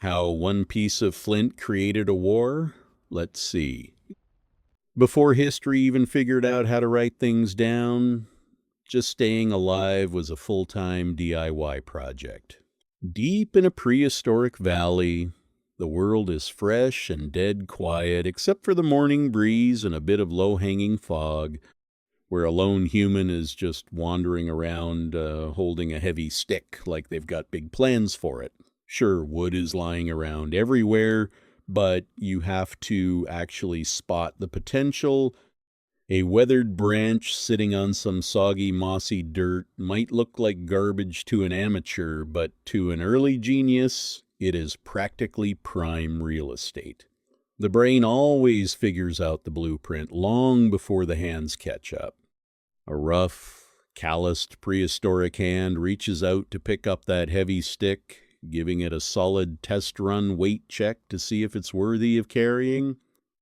How one piece of flint created a war? Let's see. Before history even figured out how to write things down, just staying alive was a full-time DIY project. Deep in a prehistoric valley, the world is fresh and dead quiet except for the morning breeze and a bit of low-hanging fog, where a lone human is just wandering around holding a heavy stick like they've got big plans for it. Sure, wood is lying around everywhere, but you have to actually spot the potential. A weathered branch sitting on some soggy, mossy dirt might look like garbage to an amateur, but to an early genius, it is practically prime real estate. The brain always figures out the blueprint long before the hands catch up. A rough, calloused prehistoric hand reaches out to pick up that heavy stick, giving it a solid test run weight check to see if it's worthy of carrying.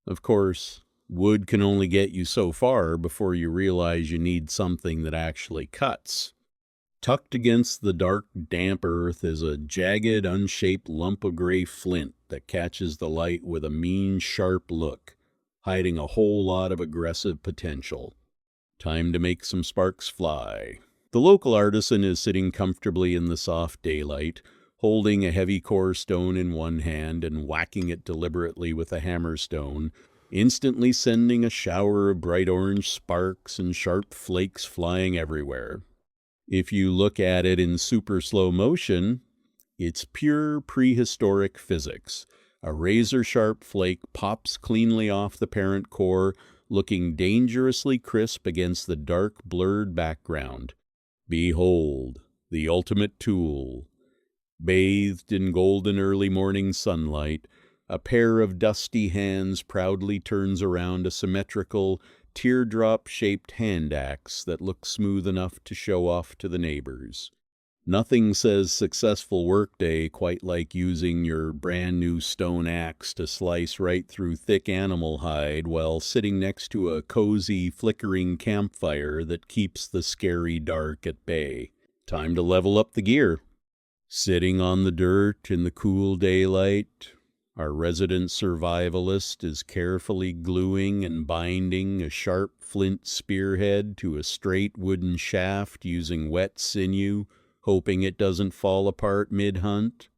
Of course, wood can only get you so far before you realize you need something that actually cuts. Tucked against the dark, damp earth is a jagged, unshaped lump of gray flint that catches the light with a mean, sharp look, hiding a whole lot of aggressive potential. Time to make some sparks fly. The local artisan is sitting comfortably in the soft daylight, holding a heavy core stone in one hand and whacking it deliberately with a hammerstone, instantly sending a shower of bright orange sparks and sharp flakes flying everywhere. If you look at it in super slow motion, it's pure prehistoric physics. A razor-sharp flake pops cleanly off the parent core, looking dangerously crisp against the dark, blurred background. Behold, the ultimate tool. Bathed in golden early morning sunlight, a pair of dusty hands proudly turns around a symmetrical, teardrop-shaped hand axe that looks smooth enough to show off to the neighbors. Nothing says successful workday quite like using your brand new stone axe to slice right through thick animal hide while sitting next to a cozy, flickering campfire that keeps the scary dark at bay. Time to level up the gear. Sitting on the dirt in the cool daylight, our resident survivalist is carefully gluing and binding a sharp flint spearhead to a straight wooden shaft using wet sinew, hoping it doesn't fall apart mid-hunt.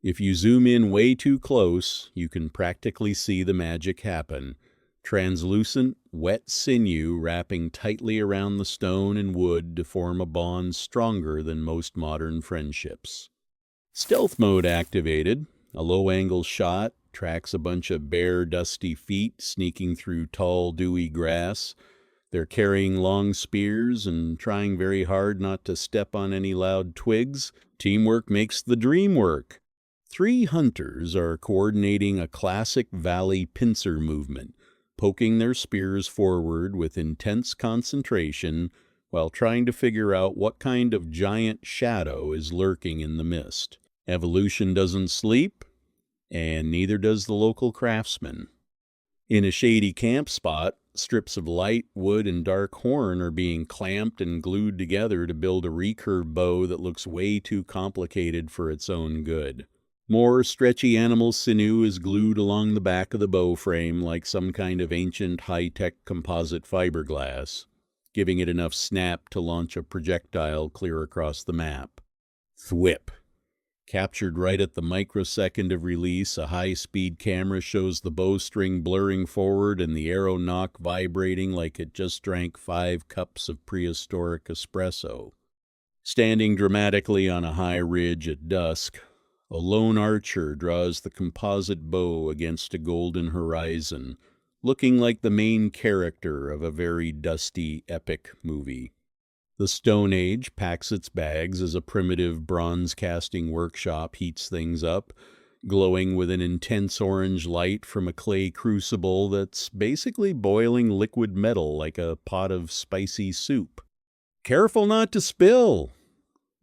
If you zoom in way too close, you can practically see the magic happen. Translucent, wet sinew wrapping tightly around the stone and wood to form a bond stronger than most modern friendships. Stealth mode activated. A low-angle shot tracks a bunch of bare, dusty feet sneaking through tall, dewy grass. They're carrying long spears and trying very hard not to step on any loud twigs. Teamwork makes the dream work. 3 hunters are coordinating a classic valley pincer movement, poking their spears forward with intense concentration while trying to figure out what kind of giant shadow is lurking in the mist. Evolution doesn't sleep, and neither does the local craftsman. In a shady camp spot, strips of light, wood, and dark horn are being clamped and glued together to build a recurve bow that looks way too complicated for its own good. More stretchy animal sinew is glued along the back of the bow frame like some kind of ancient high-tech composite fiberglass, giving it enough snap to launch a projectile clear across the map. Thwip. Captured right at the microsecond of release, a high-speed camera shows the bowstring blurring forward and the arrow nock vibrating like it just drank 5 cups of prehistoric espresso. Standing dramatically on a high ridge at dusk, a lone archer draws the composite bow against a golden horizon, looking like the main character of a very dusty, epic movie. The Stone Age packs its bags as a primitive bronze casting workshop heats things up, glowing with an intense orange light from a clay crucible that's basically boiling liquid metal like a pot of spicy soup. Careful not to spill!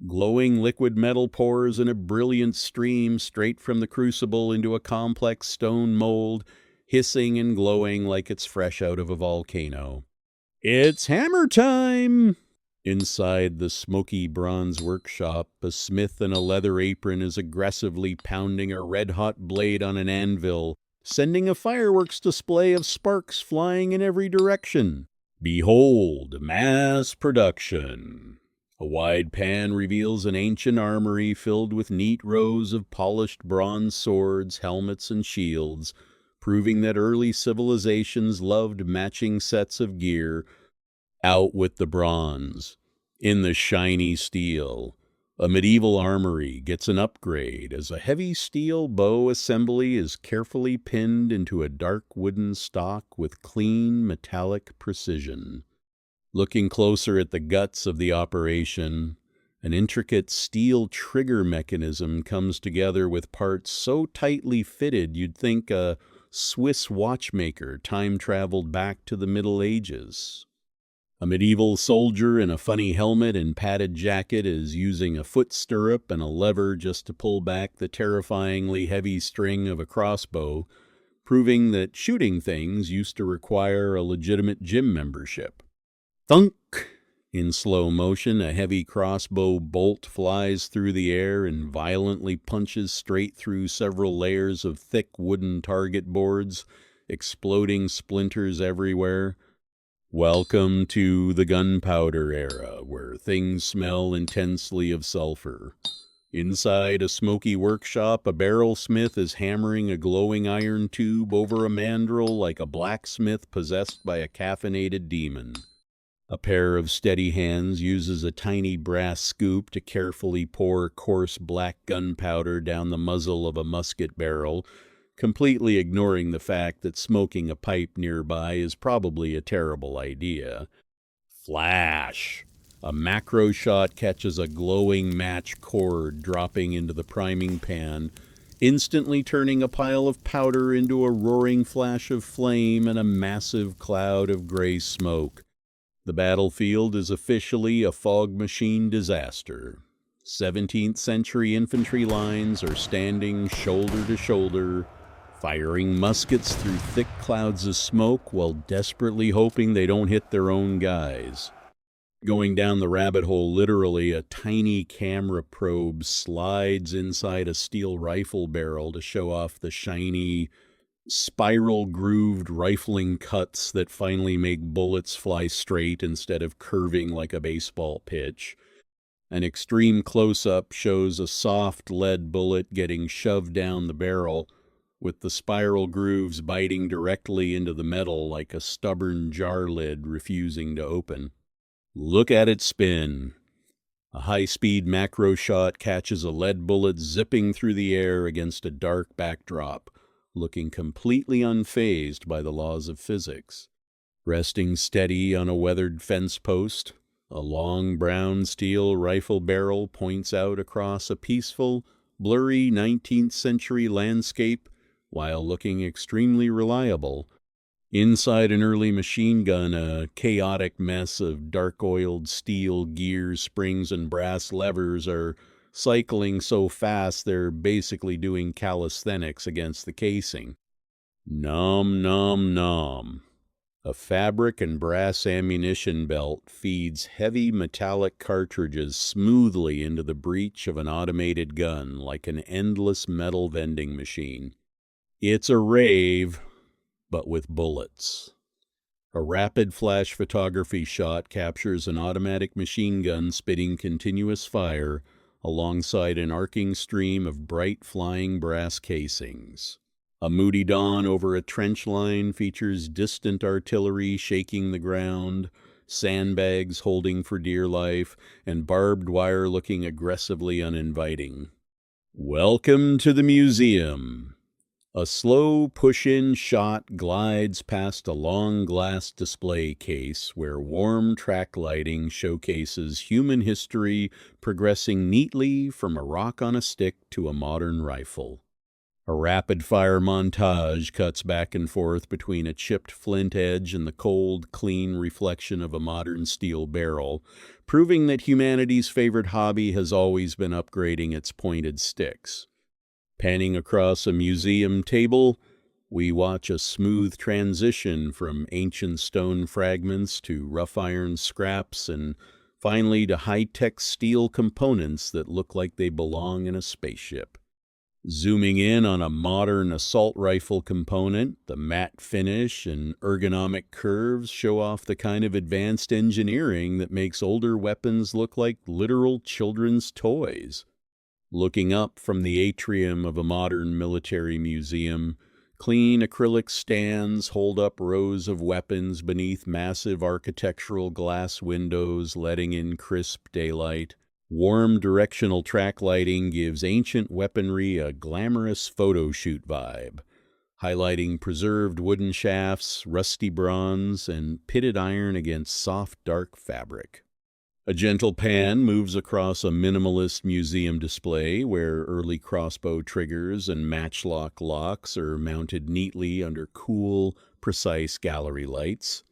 Glowing liquid metal pours in a brilliant stream straight from the crucible into a complex stone mold, hissing and glowing like it's fresh out of a volcano. It's hammer time! Inside the smoky bronze workshop, a smith in a leather apron is aggressively pounding a red-hot blade on an anvil, sending a fireworks display of sparks flying in every direction. Behold, mass production. A wide pan reveals an ancient armory filled with neat rows of polished bronze swords, helmets, and shields, proving that early civilizations loved matching sets of gear. Out with the bronze. In the shiny steel. A medieval armory gets an upgrade as a heavy steel bow assembly is carefully pinned into a dark wooden stock with clean metallic precision. Looking closer at the guts of the operation, an intricate steel trigger mechanism comes together with parts so tightly fitted you'd think a Swiss watchmaker time-traveled back to the Middle Ages. A medieval soldier in a funny helmet and padded jacket is using a foot stirrup and a lever just to pull back the terrifyingly heavy string of a crossbow, proving that shooting things used to require a legitimate gym membership. Thunk! In slow motion, a heavy crossbow bolt flies through the air and violently punches straight through several layers of thick wooden target boards, exploding splinters everywhere. Welcome to the gunpowder era, where things smell intensely of sulfur. Inside a smoky workshop, a barrel smith is hammering a glowing iron tube over a mandrel like a blacksmith possessed by a caffeinated demon. A pair of steady hands uses a tiny brass scoop to carefully pour coarse black gunpowder down the muzzle of a musket barrel, completely ignoring the fact that smoking a pipe nearby is probably a terrible idea. Flash! A macro shot catches a glowing match cord dropping into the priming pan, instantly turning a pile of powder into a roaring flash of flame and a massive cloud of gray smoke. The battlefield is officially a fog machine disaster. 17th century infantry lines are standing shoulder to shoulder, firing muskets through thick clouds of smoke while desperately hoping they don't hit their own guys. Going down the rabbit hole literally, a tiny camera probe slides inside a steel rifle barrel to show off the shiny, spiral-grooved rifling cuts that finally make bullets fly straight instead of curving like a baseball pitch. An extreme close-up shows a soft lead bullet getting shoved down the barrel, with the spiral grooves biting directly into the metal like a stubborn jar lid refusing to open. Look at it spin. A high-speed macro shot catches a lead bullet zipping through the air against a dark backdrop, looking completely unfazed by the laws of physics. Resting steady on a weathered fence post, a long brown steel rifle barrel points out across a peaceful, blurry 19th century landscape while looking extremely reliable. Inside an early machine gun, a chaotic mess of dark-oiled steel gears, springs, and brass levers are cycling so fast they're basically doing calisthenics against the casing. Nom nom nom. A fabric and brass ammunition belt feeds heavy metallic cartridges smoothly into the breech of an automated gun like an endless metal vending machine. It's a rave, but with bullets. A rapid flash photography shot captures an automatic machine gun spitting continuous fire alongside an arcing stream of bright flying brass casings. A moody dawn over a trench line features distant artillery shaking the ground, sandbags holding for dear life, and barbed wire looking aggressively uninviting. Welcome to the museum. A slow push-in shot glides past a long glass display case where warm track lighting showcases human history progressing neatly from a rock on a stick to a modern rifle. A rapid-fire montage cuts back and forth between a chipped flint edge and the cold, clean reflection of a modern steel barrel, proving that humanity's favorite hobby has always been upgrading its pointed sticks. Panning across a museum table, we watch a smooth transition from ancient stone fragments to rough iron scraps and Finally, to high-tech steel components that look like they belong in a spaceship. Zooming in on a modern assault rifle component, the matte finish and ergonomic curves show off the kind of advanced engineering that makes older weapons look like literal children's toys. Looking up from the atrium of a modern military museum, clean acrylic stands hold up rows of weapons beneath massive architectural glass windows letting in crisp daylight. Warm directional track lighting gives ancient weaponry a glamorous photo shoot vibe, highlighting preserved wooden shafts, rusty bronze, and pitted iron against soft, dark fabric. A gentle pan moves across a minimalist museum display where early crossbow triggers and matchlock locks are mounted neatly under cool, precise gallery lights.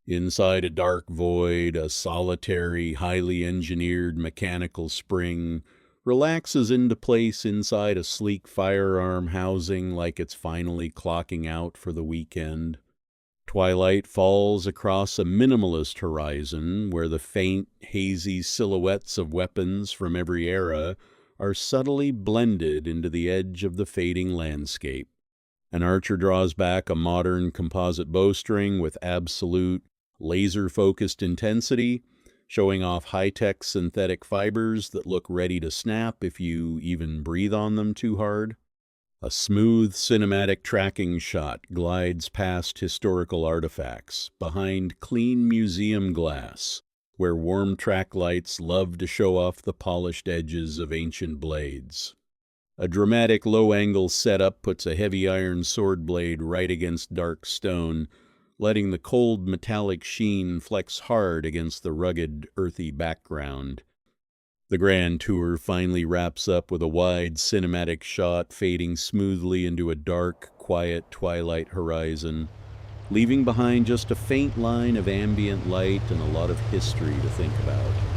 Inside a dark void, a solitary, highly engineered mechanical spring relaxes into place inside a sleek firearm housing like it's finally clocking out for the weekend. Twilight falls across a minimalist horizon where the faint, hazy silhouettes of weapons from every era are subtly blended into the edge of the fading landscape. An archer draws back a modern composite bowstring with absolute, laser-focused intensity, showing off high-tech synthetic fibers that look ready to snap if you even breathe on them too hard. A smooth cinematic tracking shot glides past historical artifacts, behind clean museum glass, where warm track lights love to show off the polished edges of ancient blades. A dramatic low-angle setup puts a heavy iron sword blade right against dark stone, letting the cold metallic sheen flex hard against the rugged, earthy background. The grand tour finally wraps up with a wide cinematic shot fading smoothly into a dark, quiet twilight horizon, leaving behind just a faint line of ambient light and a lot of history to think about.